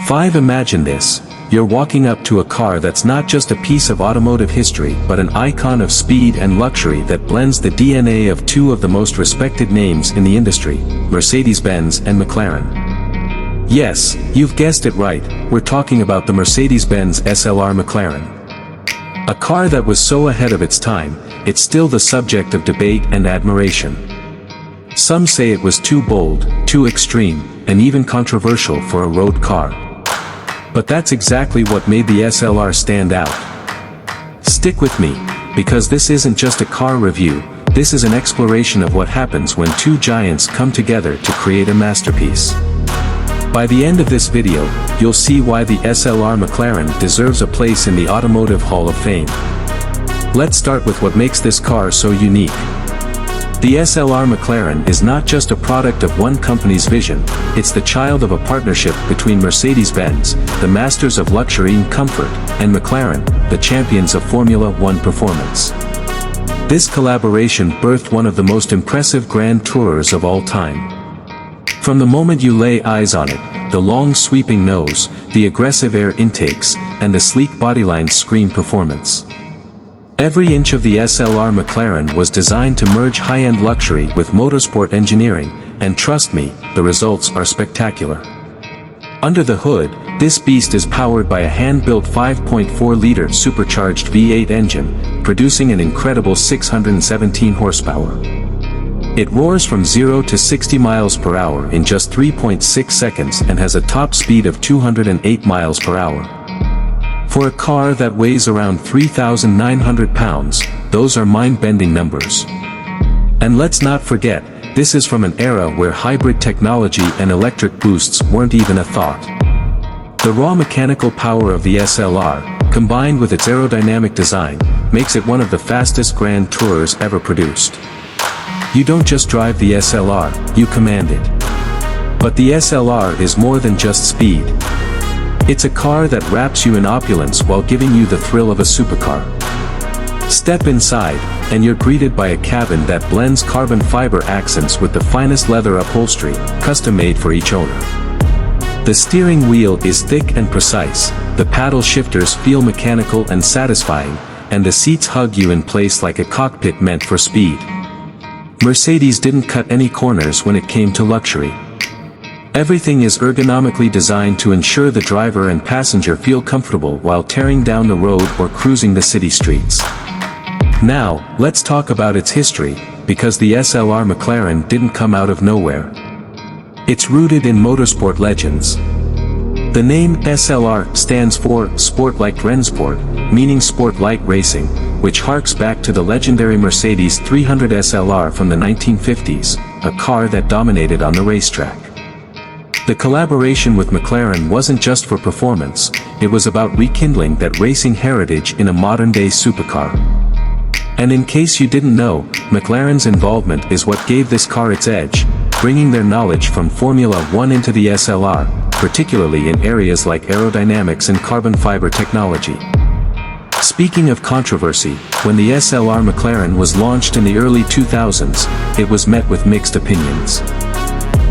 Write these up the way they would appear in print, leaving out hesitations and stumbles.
5. Imagine this. You're walking up to a car that's not just a piece of automotive history but an icon of speed and luxury that blends the DNA of two of the most respected names in the industry, Mercedes-Benz and McLaren. Yes, you've guessed it right, we're talking about the Mercedes-Benz SLR McLaren. A car that was so ahead of its time, it's still the subject of debate and admiration. Some say it was too bold, too extreme, and even controversial for a road car. But that's exactly what made the SLR stand out. Stick with me, because this isn't just a car review, this is an exploration of what happens when two giants come together to create a masterpiece. By the end of this video, you'll see why the SLR McLaren deserves a place in the Automotive Hall of Fame. Let's start with what makes this car so unique. The SLR McLaren is not just a product of one company's vision, it's the child of a partnership between Mercedes-Benz, the masters of luxury and comfort, and McLaren, the champions of Formula One performance. This collaboration birthed one of the most impressive Grand Tourers of all time. From the moment you lay eyes on it, the long sweeping nose, the aggressive air intakes, and the sleek bodyline scream performance. Every inch of the SLR McLaren was designed to merge high-end luxury with motorsport engineering, and trust me, the results are spectacular. Under the hood, this beast is powered by a hand-built 5.4-liter supercharged V8 engine, producing an incredible 617 horsepower. It roars from 0 to 60 miles per hour in just 3.6 seconds and has a top speed of 208 miles per hour. For a car that weighs around 3,900 pounds, those are mind-bending numbers. And let's not forget, this is from an era where hybrid technology and electric boosts weren't even a thought. The raw mechanical power of the SLR, combined with its aerodynamic design, makes it one of the fastest Grand Tourers ever produced. You don't just drive the SLR, you command it. But the SLR is more than just speed. It's a car that wraps you in opulence while giving you the thrill of a supercar. Step inside, and you're greeted by a cabin that blends carbon fiber accents with the finest leather upholstery, custom-made for each owner. The steering wheel is thick and precise, the paddle shifters feel mechanical and satisfying, and the seats hug you in place like a cockpit meant for speed. Mercedes didn't cut any corners when it came to luxury. Everything is ergonomically designed to ensure the driver and passenger feel comfortable while tearing down the road or cruising the city streets. Now, let's talk about its history, because the SLR McLaren didn't come out of nowhere. It's rooted in motorsport legends. The name SLR stands for Sport-like Rennsport, meaning sport-like racing, which harks back to the legendary Mercedes 300 SLR from the 1950s, a car that dominated on the racetrack. The collaboration with McLaren wasn't just for performance, it was about rekindling that racing heritage in a modern-day supercar. And in case you didn't know, McLaren's involvement is what gave this car its edge, bringing their knowledge from Formula One into the SLR, particularly in areas like aerodynamics and carbon fiber technology. Speaking of controversy, when the SLR McLaren was launched in the early 2000s, it was met with mixed opinions.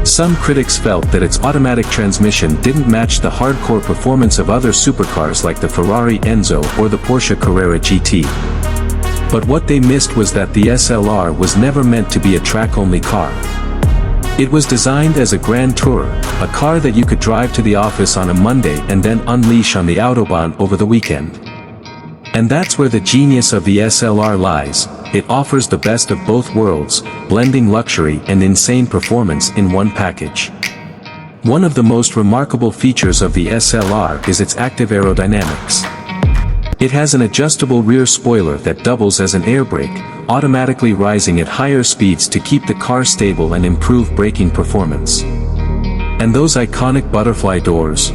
Some critics felt that its automatic transmission didn't match the hardcore performance of other supercars like the Ferrari Enzo or the Porsche Carrera GT. But what they missed was that the SLR was never meant to be a track-only car. It was designed as a grand tourer, a car that you could drive to the office on a Monday and then unleash on the Autobahn over the weekend. And that's where the genius of the SLR lies. It offers the best of both worlds, blending luxury and insane performance in one package. One of the most remarkable features of the SLR is its active aerodynamics. It has an adjustable rear spoiler that doubles as an air brake, automatically rising at higher speeds to keep the car stable and improve braking performance. And those iconic butterfly doors?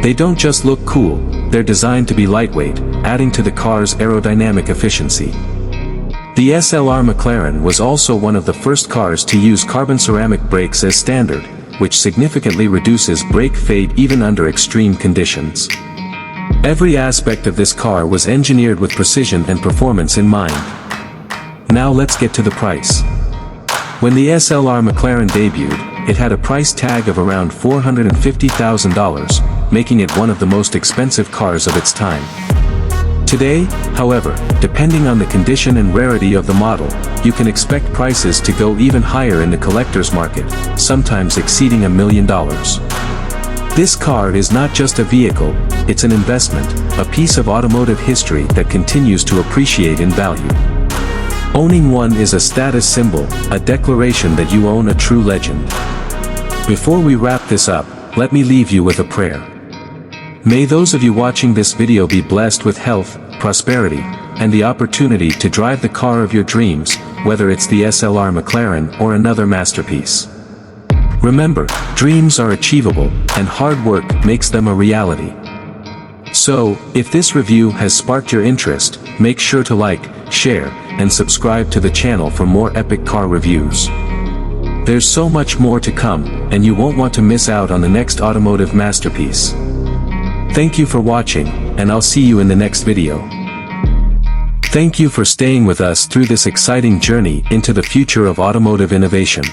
They don't just look cool, they're designed to be lightweight, adding to the car's aerodynamic efficiency. The SLR McLaren was also one of the first cars to use carbon ceramic brakes as standard, which significantly reduces brake fade even under extreme conditions. Every aspect of this car was engineered with precision and performance in mind. Now let's get to the price. When the SLR McLaren debuted, it had a price tag of around $450,000, making it one of the most expensive cars of its time. Today, however, depending on the condition and rarity of the model, you can expect prices to go even higher in the collector's market, sometimes exceeding $1 million. This car is not just a vehicle, it's an investment, a piece of automotive history that continues to appreciate in value. Owning one is a status symbol, a declaration that you own a true legend. Before we wrap this up, let me leave you with a prayer. May those of you watching this video be blessed with health, prosperity, and the opportunity to drive the car of your dreams, whether it's the SLR McLaren or another masterpiece. Remember, dreams are achievable, and hard work makes them a reality. So, if this review has sparked your interest, make sure to like, share, and subscribe to the channel for more epic car reviews. There's so much more to come, and you won't want to miss out on the next automotive masterpiece. Thank you for watching, and I'll see you in the next video. Thank you for staying with us through this exciting journey into the future of automotive innovation.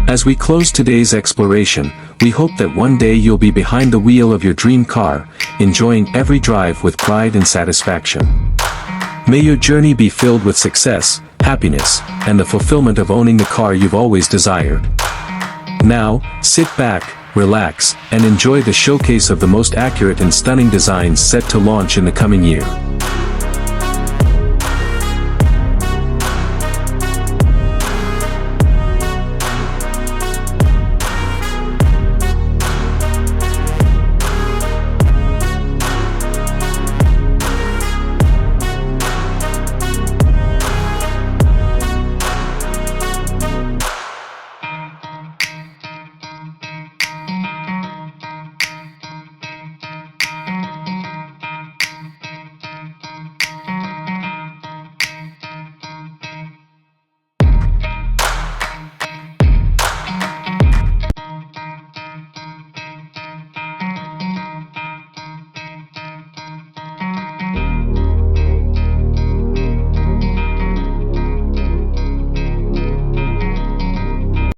As we close today's exploration, we hope that one day you'll be behind the wheel of your dream car, enjoying every drive with pride and satisfaction. May your journey be filled with success, happiness, and the fulfillment of owning the car you've always desired. Now, sit back, relax, and enjoy the showcase of the most accurate and stunning designs set to launch in the coming year.